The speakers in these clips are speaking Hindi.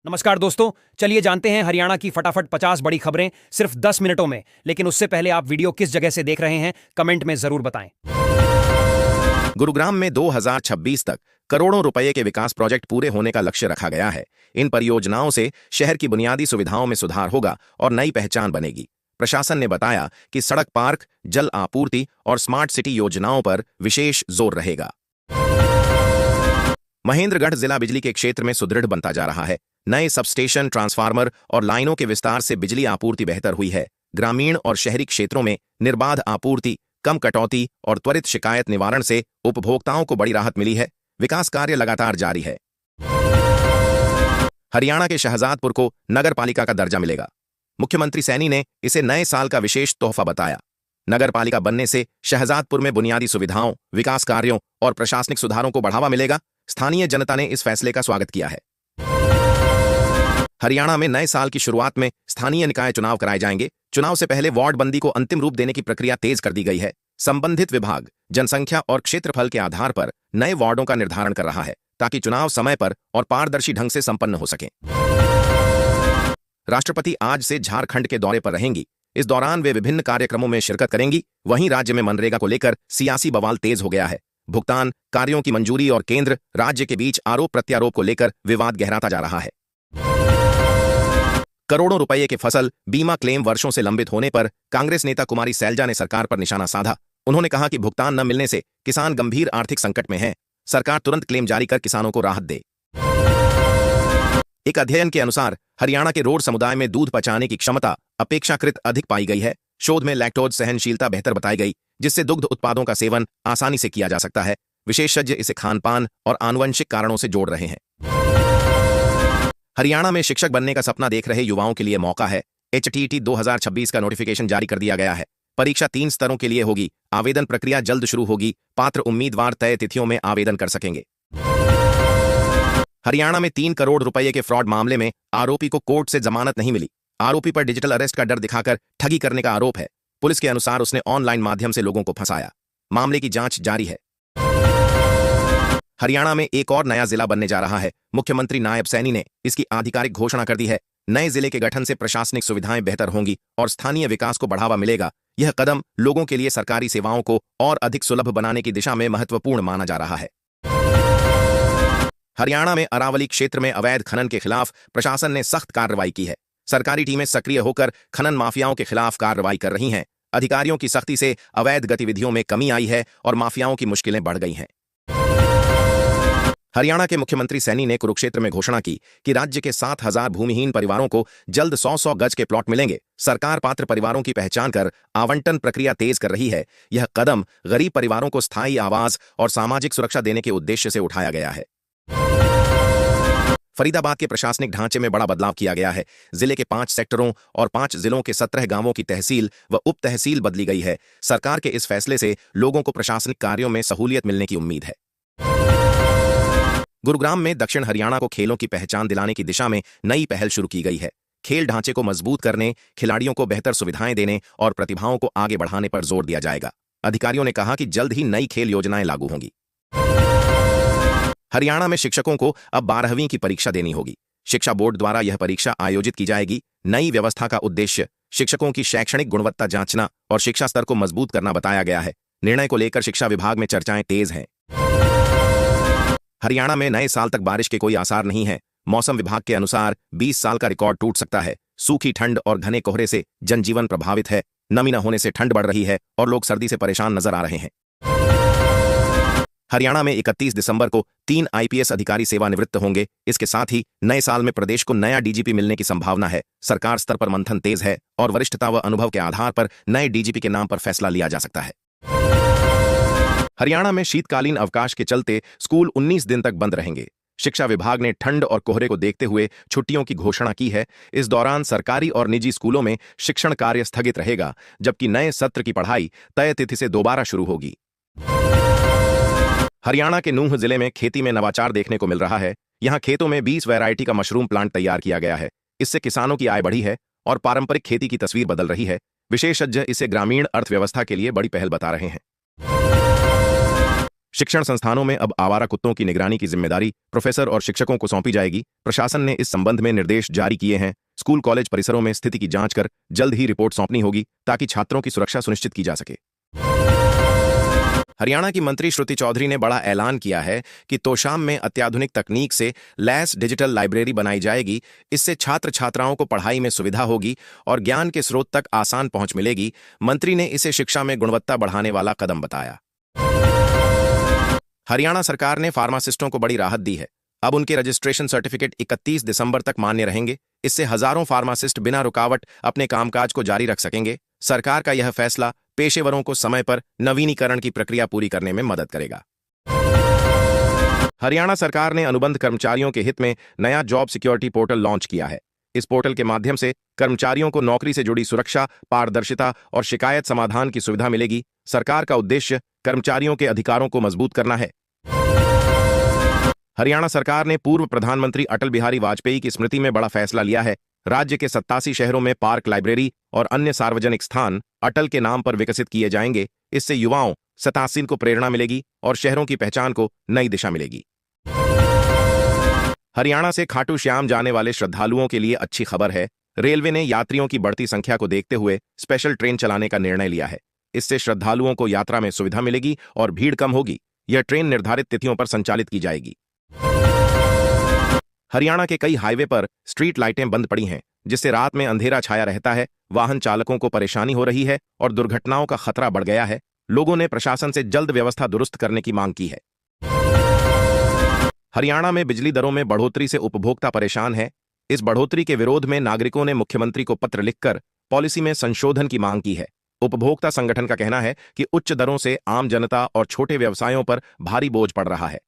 नमस्कार दोस्तों, चलिए जानते हैं हरियाणा की फटाफट 50 बड़ी खबरें सिर्फ 10 मिनटों में। लेकिन उससे पहले आप वीडियो किस जगह से देख रहे हैं, कमेंट में जरूर बताएं। गुरुग्राम में 2026 तक करोड़ों रुपए के विकास प्रोजेक्ट पूरे होने का लक्ष्य रखा गया है। इन परियोजनाओं से शहर की बुनियादी सुविधाओं में सुधार होगा और नई पहचान बनेगी। प्रशासन ने बताया कि सड़क, पार्क, जल आपूर्ति और स्मार्ट सिटी योजनाओं पर विशेष जोर रहेगा। महेंद्रगढ़ जिला बिजली के क्षेत्र में सुदृढ़ बनता जा रहा है। नए सबस्टेशन, ट्रांसफार्मर और लाइनों के विस्तार से बिजली आपूर्ति बेहतर हुई है। ग्रामीण और शहरी क्षेत्रों में निर्बाध आपूर्ति, कम कटौती और त्वरित शिकायत निवारण से उपभोक्ताओं को बड़ी राहत मिली है। विकास कार्य लगातार जारी है। हरियाणा के शहजादपुर को नगर पालिका का दर्जा मिलेगा। मुख्यमंत्री सैनी ने इसे नए साल का विशेष तोहफा बताया। नगर पालिका बनने से शहजादपुर में बुनियादी सुविधाओं, विकास कार्यों और प्रशासनिक सुधारों को बढ़ावा मिलेगा। स्थानीय जनता ने इस फैसले का स्वागत किया है। हरियाणा में नए साल की शुरुआत में स्थानीय निकाय चुनाव कराए जाएंगे। चुनाव से पहले वार्ड बंदी को अंतिम रूप देने की प्रक्रिया तेज कर दी गई है। संबंधित विभाग जनसंख्या और क्षेत्रफल के आधार पर नए वार्डों का निर्धारण कर रहा है, ताकि चुनाव समय पर और पारदर्शी ढंग से संपन्न हो सके। राष्ट्रपति आज से झारखंड के दौरे पर रहेंगी। इस दौरान वे विभिन्न कार्यक्रमों में शिरकत करेंगी। वहीं राज्य में मनरेगा को लेकर सियासी बवाल तेज हो गया है। भुगतान, कार्यों की मंजूरी और केंद्र राज्य के बीच आरोप प्रत्यारोप को लेकर विवाद गहराता जा रहा है। करोड़ों रुपए के फसल बीमा क्लेम वर्षों से लंबित होने पर कांग्रेस नेता कुमारी सैलजा ने सरकार पर निशाना साधा। उन्होंने कहा कि भुगतान न मिलने से किसान गंभीर आर्थिक संकट में हैं। सरकार तुरंत क्लेम जारी कर किसानों को राहत दे। एक अध्ययन के अनुसार हरियाणा के रोड समुदाय में दूध पचाने की क्षमता अपेक्षाकृत अधिक पाई गई है। शोध में लैक्टोज सहनशीलता बेहतर बताई गई, जिससे दुग्ध उत्पादों का सेवन आसानी से किया जा सकता है। विशेषज्ञ इसे खानपान और आनुवंशिक कारणों से जोड़ रहे हैं। हरियाणा में शिक्षक बनने का सपना देख रहे युवाओं के लिए मौका है। HTT 2026 का नोटिफिकेशन जारी कर दिया गया है। परीक्षा 3 स्तरों के लिए होगी। आवेदन प्रक्रिया जल्द शुरू होगी। पात्र उम्मीदवार तय तिथियों में आवेदन कर सकेंगे। हरियाणा में 3 करोड़ रुपए के फ्रॉड मामले में आरोपी को कोर्ट से जमानत नहीं मिली। आरोपी पर डिजिटल अरेस्ट का डर दिखाकर ठगी करने का आरोप है। पुलिस के अनुसार उसने ऑनलाइन माध्यम से लोगों को फंसाया। मामले की जांच जारी है। हरियाणा में एक और नया जिला बनने जा रहा है। मुख्यमंत्री नायब सैनी ने इसकी आधिकारिक घोषणा कर दी है। नए जिले के गठन से प्रशासनिक सुविधाएं बेहतर होंगी और स्थानीय विकास को बढ़ावा मिलेगा। यह कदम लोगों के लिए सरकारी सेवाओं को और अधिक सुलभ बनाने की दिशा में महत्वपूर्ण माना जा रहा है। हरियाणा में अरावली क्षेत्र में अवैध खनन के खिलाफ प्रशासन ने सख्त कार्रवाई की है। सरकारी टीमें सक्रिय होकर खनन माफियाओं के खिलाफ कार्रवाई कर रही हैं। अधिकारियों की सख्ती से अवैध गतिविधियों में कमी आई है और माफियाओं की मुश्किलें बढ़ गई हैं। हरियाणा के मुख्यमंत्री सैनी ने कुरुक्षेत्र में घोषणा की कि राज्य के 7,000 भूमिहीन परिवारों को जल्द 100-100 गज के प्लॉट मिलेंगे। सरकार पात्र परिवारों की पहचान कर आवंटन प्रक्रिया तेज कर रही है। यह कदम गरीब परिवारों को स्थायी आवास और सामाजिक सुरक्षा देने के उद्देश्य से उठाया गया है। फरीदाबाद के प्रशासनिक ढांचे में बड़ा बदलाव किया गया है। जिले के 5 सेक्टरों और 5 जिलों के 17 गांवों की तहसील व उप तहसील बदली गई है। सरकार के इस फैसले से लोगों को प्रशासनिक कार्यों में सहूलियत मिलने की उम्मीद है। गुरुग्राम में दक्षिण हरियाणा को खेलों की पहचान दिलाने की दिशा में नई पहल शुरू की गई है। खेल ढांचे को मजबूत करने, खिलाड़ियों को बेहतर सुविधाएं देने और प्रतिभाओं को आगे बढ़ाने पर जोर दिया जाएगा। अधिकारियों ने कहा कि जल्द ही नई खेल योजनाएं लागू होंगी। हरियाणा में शिक्षकों को अब 12वीं की परीक्षा देनी होगी। शिक्षा बोर्ड द्वारा यह परीक्षा आयोजित की जाएगी। नई व्यवस्था का उद्देश्य शिक्षकों की शैक्षणिक गुणवत्ता जांचना और शिक्षा स्तर को मजबूत करना बताया गया है। निर्णय को लेकर शिक्षा विभाग में चर्चाएं तेज हैं। हरियाणा में नए साल तक बारिश के कोई आसार नहीं है। मौसम विभाग के अनुसार 20 साल का रिकॉर्ड टूट सकता है। सूखी ठंड और घने कोहरे से जनजीवन प्रभावित है। नमी न होने से ठंड बढ़ रही है और लोग सर्दी से परेशान नजर आ रहे हैं। हरियाणा में 31 दिसंबर को 3 IPS अधिकारी सेवानिवृत्त होंगे। इसके साथ ही नए साल में प्रदेश को नया DGP मिलने की संभावना है। सरकार स्तर पर मंथन तेज है और वरिष्ठता व अनुभव के आधार पर नए DGP के नाम पर फैसला लिया जा सकता है। हरियाणा में शीतकालीन अवकाश के चलते स्कूल 19 दिन तक बंद रहेंगे। शिक्षा विभाग ने ठंड और कोहरे को देखते हुए छुट्टियों की घोषणा की है। इस दौरान सरकारी और निजी स्कूलों में शिक्षण कार्य स्थगित रहेगा, जबकि नए सत्र की पढ़ाई तय तिथि से दोबारा शुरू होगी। हरियाणा के नूंह जिले में खेती में नवाचार देखने को मिल रहा है। यहां खेतों में 20 वैरायटी का मशरूम प्लांट तैयार किया गया है। इससे किसानों की आय बढ़ी है और पारंपरिक खेती की तस्वीर बदल रही है। विशेषज्ञ इसे ग्रामीण अर्थव्यवस्था के लिए बड़ी पहल बता रहे हैं। शिक्षण संस्थानों में अब आवारा कुत्तों की निगरानी की जिम्मेदारी प्रोफेसर और शिक्षकों को सौंपी जाएगी। प्रशासन ने इस संबंध में निर्देश जारी किए हैं। स्कूल कॉलेज परिसरों में स्थिति की जांच कर जल्द ही रिपोर्ट सौंपनी होगी ताकि छात्रों की सुरक्षा सुनिश्चित की जा सके। हरियाणा की मंत्री श्रुति चौधरी ने बड़ा ऐलान किया है कि तोशाम में अत्याधुनिक तकनीक से लैस डिजिटल लाइब्रेरी बनाई जाएगी। इससे छात्र छात्राओं को पढ़ाई में सुविधा होगी और ज्ञान के स्रोत तक आसान पहुंच मिलेगी। मंत्री ने इसे शिक्षा में गुणवत्ता बढ़ाने वाला कदम बताया। हरियाणा सरकार ने फार्मासिस्टों को बड़ी राहत दी है। अब उनके रजिस्ट्रेशन सर्टिफिकेट 31 दिसंबर तक मान्य रहेंगे। इससे हजारों फार्मासिस्ट बिना रुकावट अपने कामकाज को जारी रख सकेंगे। सरकार का यह फैसला पेशेवरों को समय पर नवीनीकरण की प्रक्रिया पूरी करने में मदद करेगा। हरियाणा सरकार ने अनुबंध कर्मचारियों के हित में नया जॉब सिक्योरिटी पोर्टल लॉन्च किया है। इस पोर्टल के माध्यम से कर्मचारियों को नौकरी से जुड़ी सुरक्षा, पारदर्शिता और शिकायत समाधान की सुविधा मिलेगी। सरकार का उद्देश्य कर्मचारियों के अधिकारों को मजबूत करना है। हरियाणा सरकार ने पूर्व प्रधानमंत्री अटल बिहारी वाजपेयी की स्मृति में बड़ा फैसला लिया है। राज्य के 87 शहरों में पार्क, लाइब्रेरी और अन्य सार्वजनिक स्थान अटल के नाम पर विकसित किए जाएंगे। इससे युवाओं, शतासीन को प्रेरणा मिलेगी और शहरों की पहचान को नई दिशा मिलेगी। हरियाणा से खाटू श्याम जाने वाले श्रद्धालुओं के लिए अच्छी खबर है। रेलवे ने यात्रियों की बढ़ती संख्या को देखते हुए स्पेशल ट्रेन चलाने का निर्णय लिया है। इससे श्रद्धालुओं को यात्रा में सुविधा मिलेगी और भीड़ कम होगी। यह ट्रेन निर्धारित तिथियों पर संचालित की जाएगी। हरियाणा के कई हाईवे पर स्ट्रीट लाइटें बंद पड़ी हैं, जिससे रात में अंधेरा छाया रहता है। वाहन चालकों को परेशानी हो रही है और दुर्घटनाओं का खतरा बढ़ गया है। लोगों ने प्रशासन से जल्द व्यवस्था दुरुस्त करने की मांग की है। हरियाणा में बिजली दरों में बढ़ोतरी से उपभोक्ता परेशान है। इस बढ़ोतरी के विरोध में नागरिकों ने मुख्यमंत्री को पत्र लिखकर पॉलिसी में संशोधन की मांग की है। उपभोक्ता संगठन का कहना है कि उच्च दरों से आम जनता और छोटे व्यवसायों पर भारी बोझ पड़ रहा है।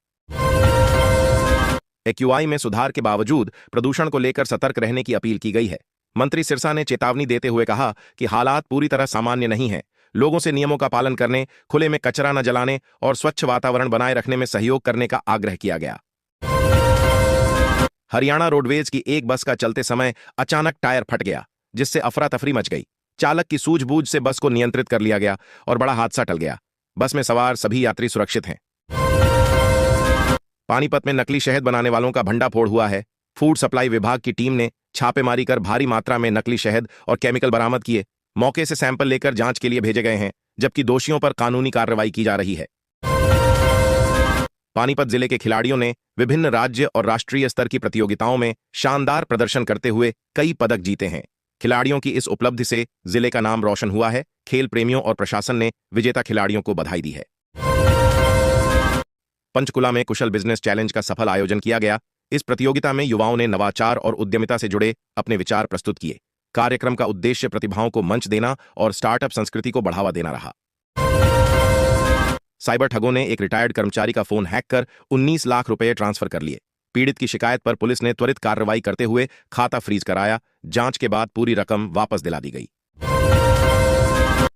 एक्यूआई में सुधार के बावजूद प्रदूषण को लेकर सतर्क रहने की अपील की गई है। मंत्री सिरसा ने चेतावनी देते हुए कहा कि हालात पूरी तरह सामान्य नहीं हैं। लोगों से नियमों का पालन करने, खुले में कचरा न जलाने और स्वच्छ वातावरण बनाए रखने में सहयोग करने का आग्रह किया गया। हरियाणा रोडवेज की एक बस का चलते समय अचानक टायर फट गया, जिससे अफरा तफरी मच गई। चालक की सूझबूझ से बस को नियंत्रित कर लिया गया और बड़ा हादसा टल गया। बस में सवार सभी यात्री सुरक्षित हैं। पानीपत में नकली शहद बनाने वालों का भंडाफोड़ हुआ है। फूड सप्लाई विभाग की टीम ने छापेमारी कर भारी मात्रा में नकली शहद और केमिकल बरामद किए। मौके से सैंपल लेकर जांच के लिए भेजे गए हैं, जबकि दोषियों पर कानूनी कार्रवाई की जा रही है। पानीपत जिले के खिलाड़ियों ने विभिन्न राज्य और राष्ट्रीय स्तर की प्रतियोगिताओं में शानदार प्रदर्शन करते हुए कई पदक जीते हैं। खिलाड़ियों की इस उपलब्धि से जिले का नाम रोशन हुआ है। खेल प्रेमियों और प्रशासन ने विजेता खिलाड़ियों को बधाई दी है। पंचकुला में कुशल बिजनेस चैलेंज का सफल आयोजन किया गया। इस प्रतियोगिता में युवाओं ने नवाचार और उद्यमिता से जुड़े अपने विचार प्रस्तुत किए। कार्यक्रम का उद्देश्य प्रतिभाओं को मंच देना और स्टार्टअप संस्कृति को बढ़ावा देना रहा। साइबर ठगों ने एक रिटायर्ड कर्मचारी का फोन हैक कर 19 लाख रुपए ट्रांसफर कर लिए। पीड़ित की शिकायत पर पुलिस ने त्वरित कार्रवाई करते हुए खाता फ्रीज कराया। जांच के बाद पूरी रकम वापस दिला दी गई।